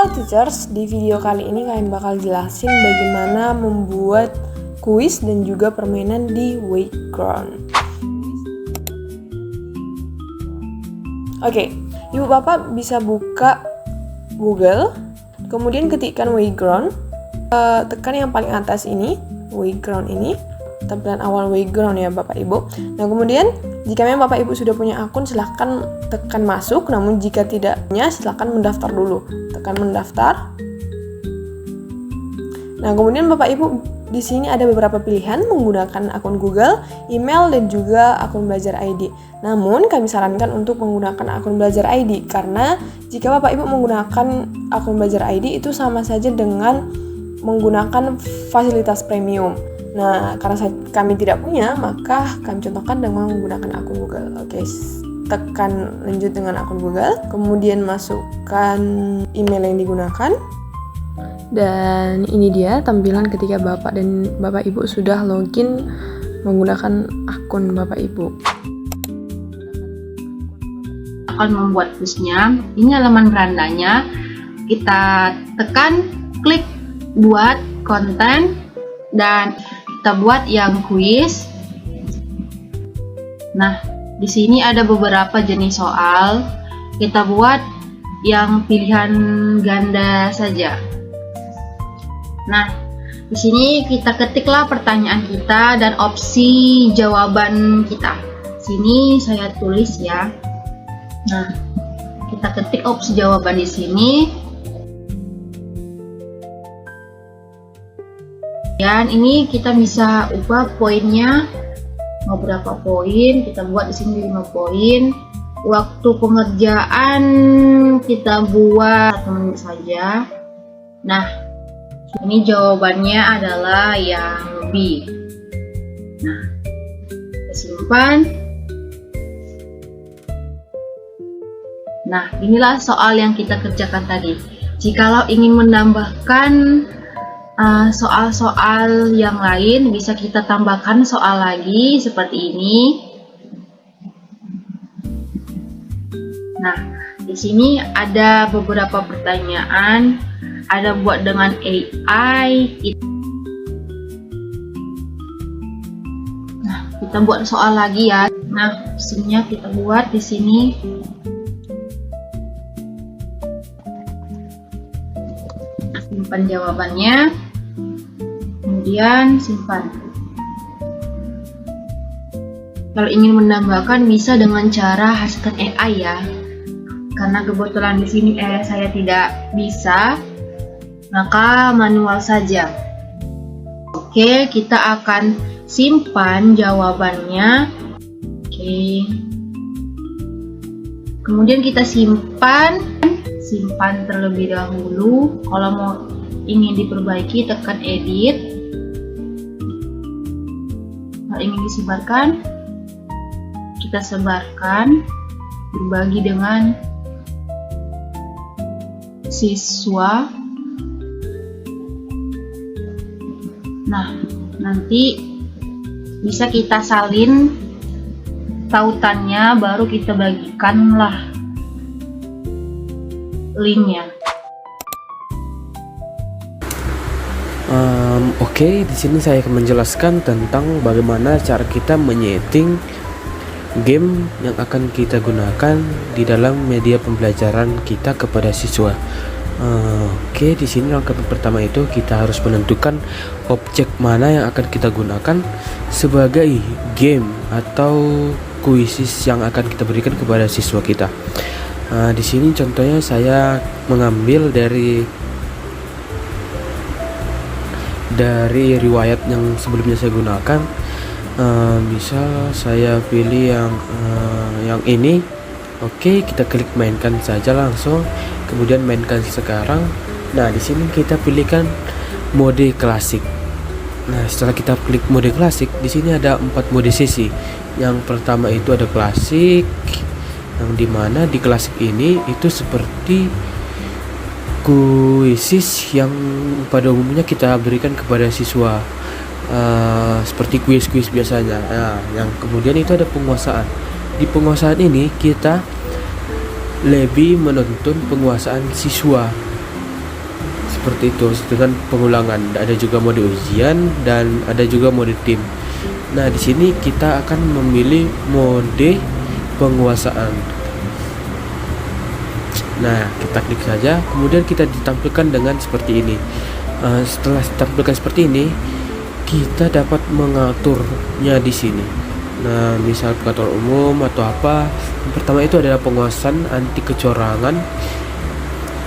Halo teachers, di video kali ini kalian bakal jelasin bagaimana membuat kuis dan juga permainan di Wayground. Oke, ibu bapak bisa buka Google, kemudian ketikkan Wayground, tekan yang paling atas ini, Wayground ini, tampilan awal Wayground ya bapak ibu. Nah kemudian jika memang bapak ibu sudah punya akun silahkan tekan masuk, namun jika tidak punya silahkan mendaftar dulu, tekan mendaftar. Nah kemudian bapak ibu di sini ada beberapa pilihan menggunakan akun Google, email dan juga akun belajar ID. Namun kami sarankan untuk menggunakan akun belajar ID karena jika bapak ibu menggunakan akun belajar ID itu sama saja dengan menggunakan fasilitas premium. Nah, karena kami tidak punya, maka kami contohkan dengan menggunakan akun Google. Oke, tekan lanjut dengan akun Google, kemudian masukkan email yang digunakan. Dan ini dia tampilan ketika Bapak dan Bapak Ibu sudah login menggunakan akun Bapak Ibu. Akan membuat kuisnya, ini halaman berandanya. Kita tekan, klik buat konten, dan kita buat yang kuis. Nah, di sini ada beberapa jenis soal. Kita buat yang pilihan ganda saja. Nah, di sini kita ketiklah pertanyaan kita dan opsi jawaban kita. Sini saya tulis ya. Nah, kita ketik opsi jawaban di sini. Dan ini kita bisa ubah poinnya mau berapa poin, kita buat di sini 5 poin. Waktu pengerjaan kita buat 1 menit saja. Nah, ini jawabannya adalah yang B. Nah, kita simpan. Nah, inilah soal yang kita kerjakan tadi. Jikalau ingin menambahkan soal-soal yang lain, bisa kita tambahkan soal lagi seperti ini. Nah, di sini ada beberapa pertanyaan, ada buat dengan AI. Nah, kita buat soal lagi ya. Nah, opsinya kita buat di sini. Simpan jawabannya. Kemudian simpan. Kalau ingin menambahkan bisa dengan cara hasilkan AI ya. Karena kebetulan di sini saya tidak bisa, maka manual saja. Oke, kita akan simpan jawabannya. Oke. Kemudian kita simpan terlebih dahulu. Kalau mau ingin diperbaiki tekan edit. Kalau ingin disebarkan, kita sebarkan, berbagi dengan siswa. Nah, nanti bisa kita salin tautannya, baru kita bagikanlah linknya. Oke, di sini saya akan menjelaskan tentang bagaimana cara kita menyeting game yang akan kita gunakan di dalam media pembelajaran kita kepada siswa. Oke, di sini langkah pertama itu kita harus menentukan objek mana yang akan kita gunakan sebagai game atau kuisis yang akan kita berikan kepada siswa kita. Di sini contohnya saya mengambil dari riwayat yang sebelumnya saya gunakan. Bisa saya pilih yang ini. Oke, kita klik mainkan saja langsung, kemudian mainkan sekarang. Nah, di sini kita pilihkan mode klasik. Nah, setelah kita klik mode klasik, di sini ada 4 mode sesi. Yang pertama itu ada klasik, yang dimana di klasik ini itu seperti kuisis yang pada umumnya kita berikan kepada siswa, seperti kuis-kuis biasanya. Nah, yang kemudian itu ada penguasaan. Di penguasaan ini kita lebih menuntun penguasaan siswa seperti itu dengan pengulangan. Ada juga mode ujian dan ada juga mode tim. Nah, di sini kita akan memilih mode penguasaan. Nah, kita klik saja, kemudian kita ditampilkan dengan seperti ini. Setelah ditampilkan seperti ini, kita dapat mengaturnya di sini. Nah, misal pengaturan umum atau apa. Yang pertama itu adalah penguasaan anti kecurangan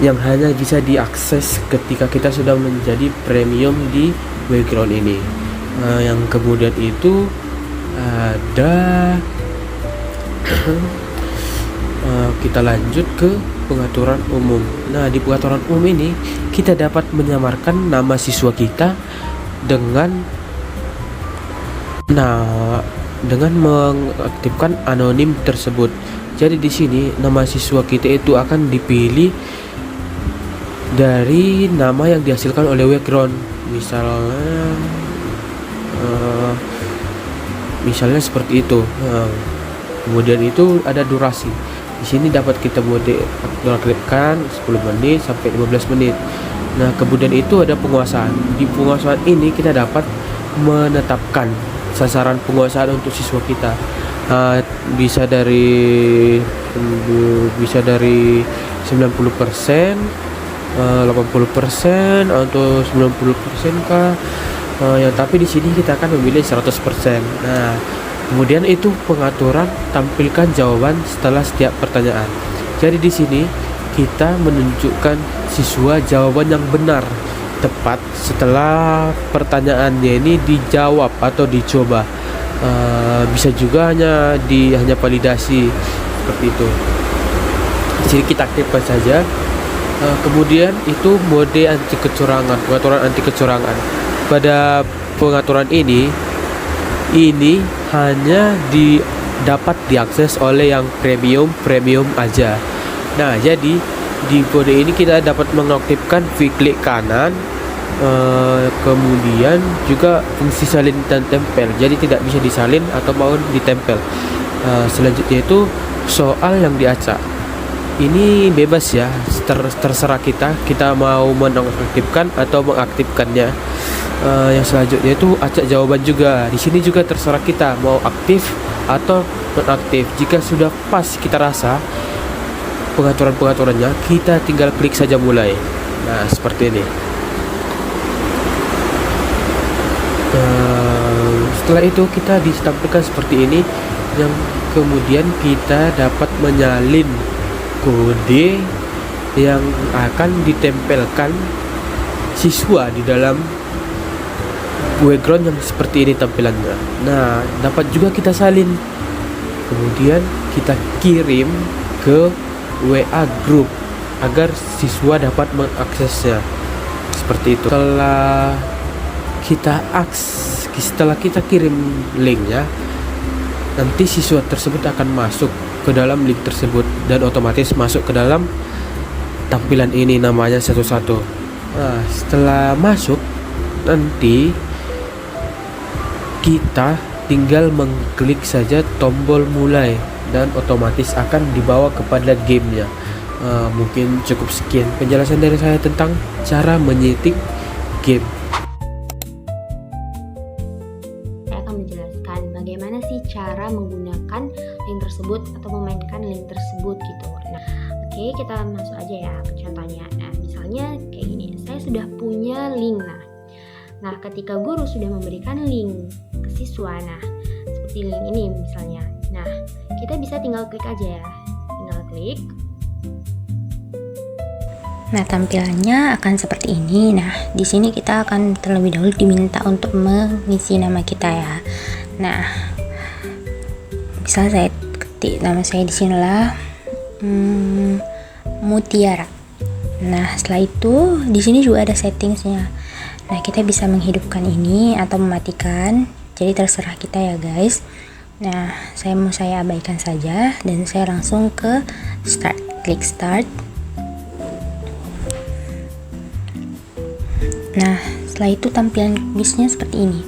yang hanya bisa diakses ketika kita sudah menjadi premium di background ini. Yang kemudian itu ada kita lanjut ke pengaturan umum. Nah, di pengaturan umum ini kita dapat menyamarkan nama siswa kita dengan mengaktifkan anonim tersebut. Jadi di sini nama siswa kita itu akan dipilih dari nama yang dihasilkan oleh background. Misalnya seperti itu. Kemudian itu ada durasi. Di sini dapat kita mode aktifkan 10 menit sampai 15 menit. Nah, kemudian itu ada penguasaan. Di penguasaan ini kita dapat menetapkan sasaran penguasaan untuk siswa kita. Bisa dari 90%, 80% atau 90% kah? Tapi di sini kita akan memilih 100%. Nah, kemudian itu pengaturan tampilkan jawaban setelah setiap pertanyaan. Jadi di sini kita menunjukkan siswa jawaban yang benar tepat setelah pertanyaannya ini dijawab atau dicoba. Bisa juga hanya validasi seperti itu. Di sini kita aktifkan saja. Kemudian itu mode anti kecurangan, pengaturan anti kecurangan. Pada pengaturan ini hanya dapat diakses oleh yang premium aja. Nah, jadi di kode ini kita dapat mengaktifkan klik kanan, kemudian juga fungsi salin dan tempel. Jadi tidak bisa disalin atau mau ditempel. Selanjutnya itu soal yang diacak. Ini bebas ya, terserah kita mau menonaktifkan atau mengaktifkannya. Yang selanjutnya itu acak jawaban juga. Di sini juga terserah kita mau aktif atau nonaktif. Jika sudah pas kita rasa pengaturannya, kita tinggal klik saja mulai. Nah, seperti ini. Setelah itu kita ditampilkan seperti ini, yang kemudian kita dapat menyalin kode yang akan ditempelkan siswa di dalam background yang seperti ini tampilannya. Nah, dapat juga kita salin, kemudian kita kirim ke WA group agar siswa dapat mengaksesnya. Seperti itu. Setelah kita kirim linknya, nanti siswa tersebut akan masuk ke dalam link tersebut dan otomatis masuk ke dalam tampilan ini namanya satu-satu. Nah, setelah masuk nanti kita tinggal mengklik saja tombol mulai dan otomatis akan dibawa kepada gamenya. Mungkin cukup sekian penjelasan dari saya tentang cara menyeting game. Saya akan menjelaskan bagaimana sih cara menggunakan link tersebut atau memainkan link tersebut gitu. Nah, oke, kita masuk aja ya ke contohnya. Nah, misalnya kayak gini, saya sudah punya link. Nah, ketika guru sudah memberikan link ke siswa, nah seperti link ini misalnya. Nah, kita bisa tinggal klik aja ya. Tinggal klik. Nah, tampilannya akan seperti ini. Nah, di sini kita akan terlebih dahulu diminta untuk mengisi nama kita ya. Nah, misal saya ketik nama saya di sinilah Mutiara. Nah, setelah itu di sini juga ada settingsnya. Nah, kita bisa menghidupkan ini atau mematikan. Jadi terserah kita ya guys. Nah, saya abaikan saja dan saya langsung ke start. Klik start. Nah, setelah itu tampilan kuisnya seperti ini.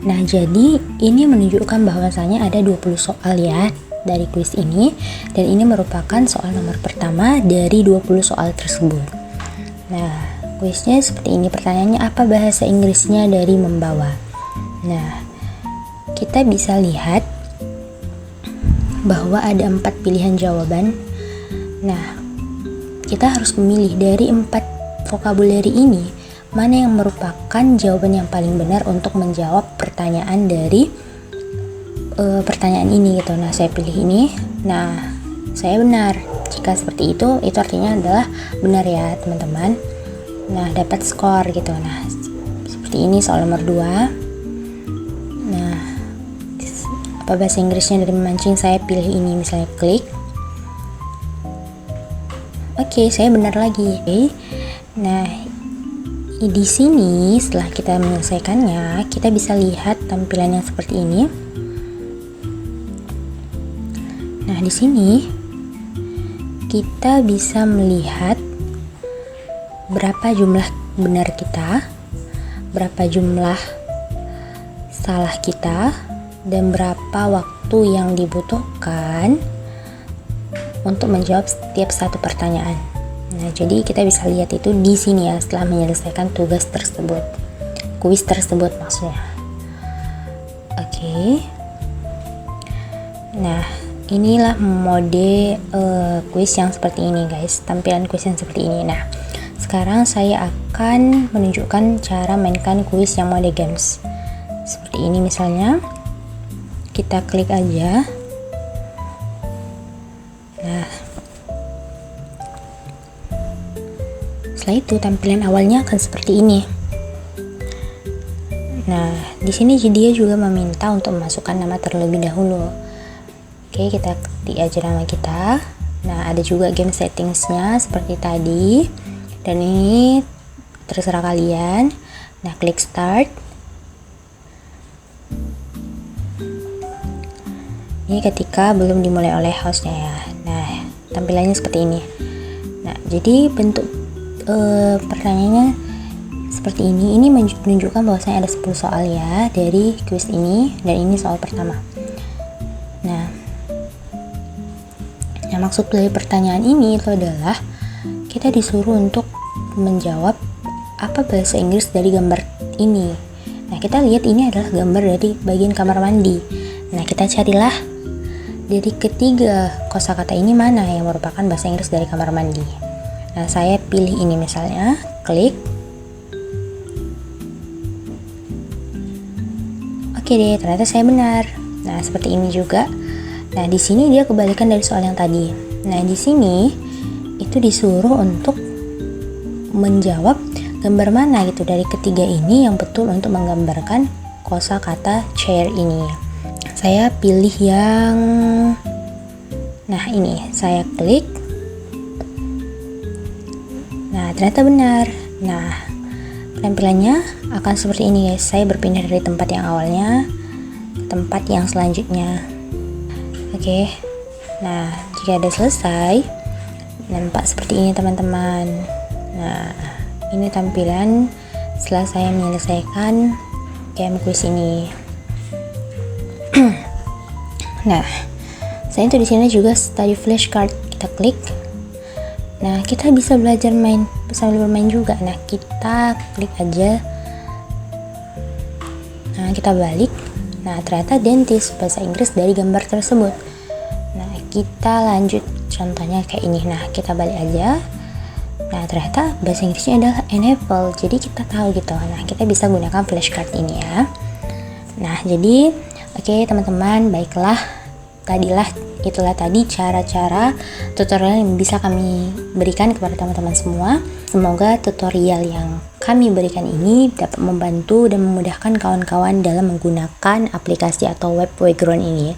Nah, jadi ini menunjukkan bahwasanya ada 20 soal ya dari kuis ini, dan ini merupakan soal nomor pertama dari 20 soal tersebut. Nah, kuisnya seperti ini. Pertanyaannya, apa bahasa Inggrisnya dari membawa? Nah, kita bisa lihat bahwa ada 4 pilihan jawaban. Nah, kita harus memilih dari 4 vocabulary ini mana yang merupakan jawaban yang paling benar untuk menjawab pertanyaan dari pertanyaan ini gitu. Nah, saya pilih ini. Nah, saya benar. Jika seperti itu artinya adalah benar ya teman-teman. Nah, dapat skor gitu. Nah, seperti ini soal nomor 2. Nah, apa bahasa Inggrisnya dari memancing? Saya pilih ini, misalnya klik. Oke, saya benar lagi. Nah, di sini setelah kita menyelesaikannya, kita bisa lihat tampilan yang seperti ini. Nah, di sini kita bisa melihat berapa jumlah benar kita, berapa jumlah salah kita, dan berapa waktu yang dibutuhkan untuk menjawab setiap satu pertanyaan. Nah, jadi kita bisa lihat itu di sini ya setelah menyelesaikan tugas tersebut, kuis tersebut maksudnya. Oke. Nah, inilah mode kuis yang seperti ini guys, tampilan kuis yang seperti ini. Nah, sekarang saya akan menunjukkan cara mainkan kuis yang mode games. Seperti ini misalnya, kita klik aja. Nah, setelah itu tampilan awalnya akan seperti ini. Nah, di sini dia juga meminta untuk memasukkan nama terlebih dahulu. Oke, kita ketik aja nama kita. Nah, ada juga game settingsnya seperti tadi. Dan ini terserah kalian. Nah, klik start. Ini ketika belum dimulai oleh hostnya ya. Nah, tampilannya seperti ini. Nah, jadi bentuk pertanyaannya seperti ini. Ini menunjukkan bahwasanya ada 10 soal ya dari kuis ini, dan ini soal pertama. Nah, maksud dari pertanyaan ini itu adalah kita disuruh untuk menjawab apa bahasa Inggris dari gambar ini. Nah, kita lihat ini adalah gambar dari bagian kamar mandi. Nah, kita carilah dari ketiga kosakata ini mana yang merupakan bahasa Inggris dari kamar mandi. Nah, saya pilih ini misalnya, klik. Oke deh, ternyata saya benar. Nah, seperti ini juga. Nah, di sini dia kebalikan dari soal yang tadi. Nah, di sini itu disuruh untuk menjawab gambar mana gitu dari ketiga ini yang betul untuk menggambarkan kosakata chair ini. Saya pilih yang ini, saya klik. Nah, ternyata benar. Nah, tampilannya akan seperti ini guys. Saya berpindah dari tempat yang awalnya ke tempat yang selanjutnya. Oke. Nah, jika ada selesai, nampak seperti ini teman-teman. Nah, ini tampilan setelah saya menyelesaikan game quiz ini. Nah, saya itu di sini juga study flashcard, kita klik. Nah, kita bisa belajar sambil bermain juga. Nah, kita klik aja. Nah, kita balik. Nah, ternyata dentist bahasa Inggris dari gambar tersebut. Nah, kita lanjut contohnya kayak ini. Nah, kita balik aja. Nah, ternyata bahasa Inggrisnya adalah enable. Jadi kita tahu gitu. Nah, kita bisa gunakan flashcard ini ya. Nah, jadi oke teman-teman, baiklah. Itulah tadi cara-cara tutorial yang bisa kami berikan kepada teman-teman semua. Semoga tutorial yang kami berikan ini dapat membantu dan memudahkan kawan-kawan dalam menggunakan aplikasi atau web background ini.